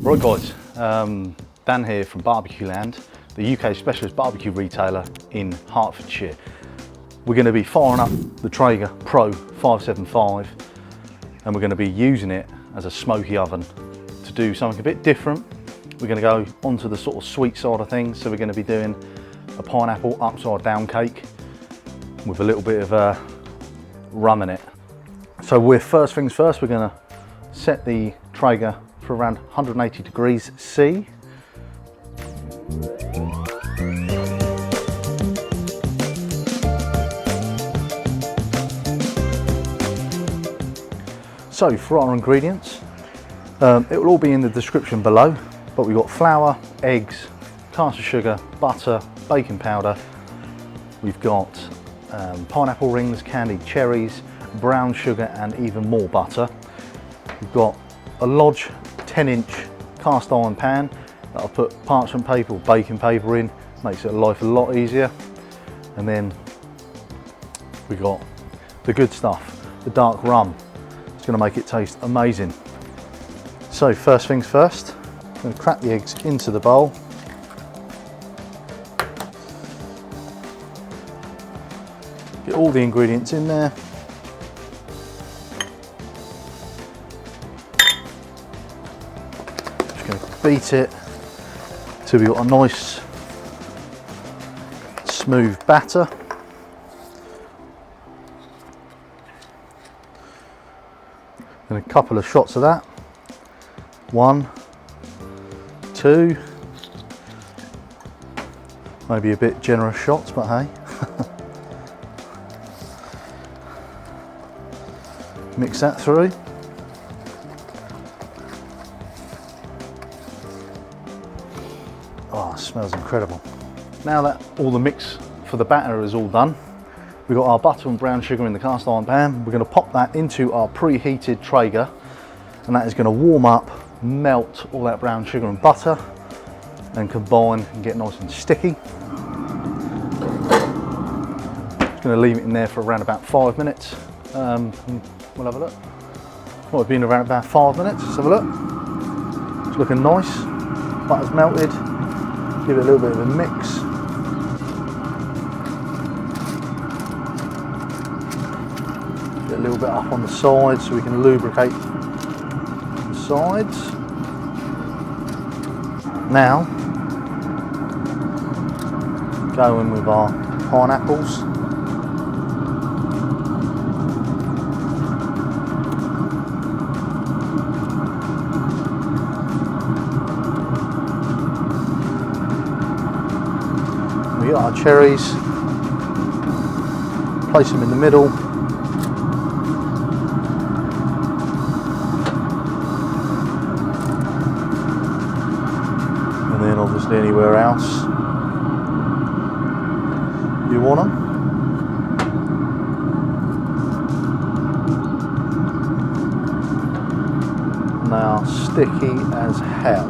Right guys, Dan here from Barbecue Land, the UK specialist barbecue retailer in Hertfordshire. We're going to be firing up the Traeger Pro 575 and we're going to be using it as a smoky oven to do something a bit different. We're going to go onto the sort of sweet side of things, so we're going to be doing a pineapple upside down cake with a little bit of rum in it. So first things first, we're going to set the Traeger for around 180 degrees C. So for our ingredients, it will all be in the description below, but we've got flour, eggs, caster sugar, butter, baking powder. We've got pineapple rings, candied cherries, brown sugar and even more butter. We've got a Lodge 10-inch cast iron pan that I'll put parchment paper or baking paper in, makes it life a lot easier. And then we got the good stuff, the dark rum. It's going to make it taste amazing. So first things first, I'm going to crack the eggs into the bowl. Get all the ingredients in there. Beat it till we've got a nice smooth batter. And a couple of shots of that. 1, 2, maybe a bit generous shots, but hey. Mix that through. Oh, it smells incredible. Now that all the mix for the batter is all done, we've got our butter and brown sugar in the cast iron pan. We're going to pop that into our preheated Traeger, and that is going to warm up, melt all that brown sugar and butter, and combine and get nice and sticky. Just going to leave it in there for around about 5 minutes. We'll have a look. Might have been around about 5 minutes. Let's have a look. It's looking nice. Butter's melted. Give it a little bit of a mix. Get a little bit up on the sides so we can lubricate the sides. Now, go in with our pineapples. We got our cherries, place them in the middle. And then obviously anywhere else you want them. And they are sticky as hell.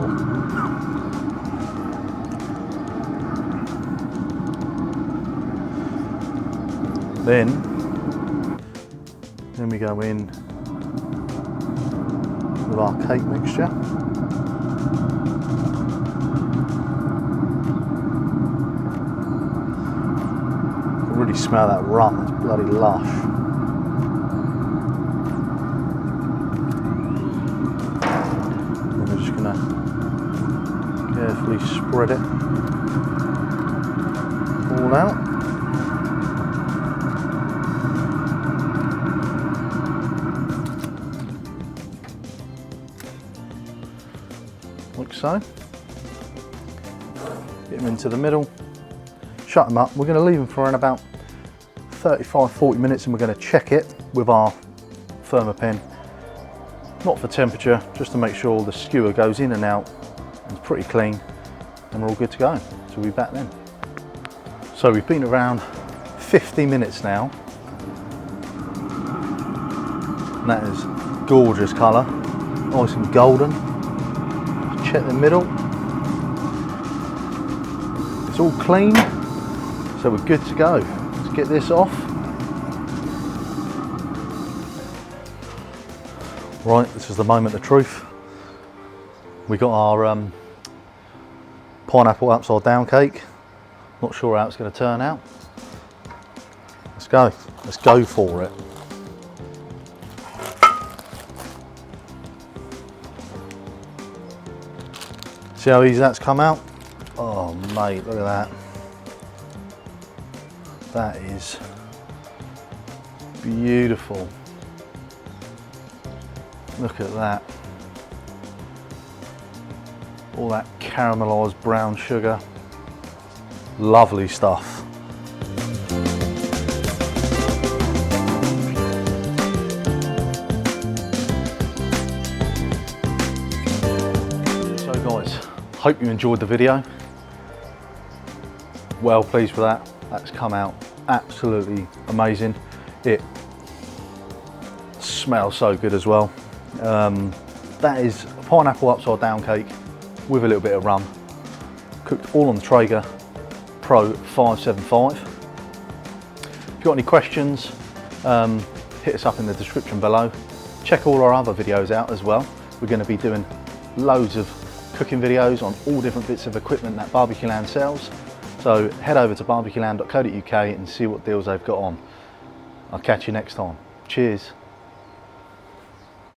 Then we go in with our cake mixture. You can really smell that rum, it's bloody lush. And we're just going to carefully spread it all out. Like so. Get them into the middle, shut them up. We're going to leave them for around about 35-40 minutes and we're going to check it with our thermo pen. Not for temperature, just to make sure the skewer goes in and out and it's pretty clean and we're all good to go. So we'll be back then. So we've been around 50 minutes now. And that is gorgeous colour, nice and golden. Check the middle. It's all clean, so we're good to go. Let's get this off. Right, this is the moment of truth. We got our pineapple upside down cake. Not sure how it's going to turn out. Let's go for it. See how easy that's come out? Oh mate, look at that. That is beautiful. Look at that. All that caramelised brown sugar. Lovely stuff. So guys, hope you enjoyed the video. Well pleased with that. That's come out absolutely amazing. It smells so good as well. That is a pineapple upside down cake with a little bit of rum. Cooked all on the Traeger Pro 575. If you've got any questions, hit us up in the description below. Check all our other videos out as well. We're going to be doing loads of cooking videos on all different bits of equipment that Barbecue Land sells. So head over to barbecueland.co.uk and see what deals they've got on. I'll catch you next time. Cheers.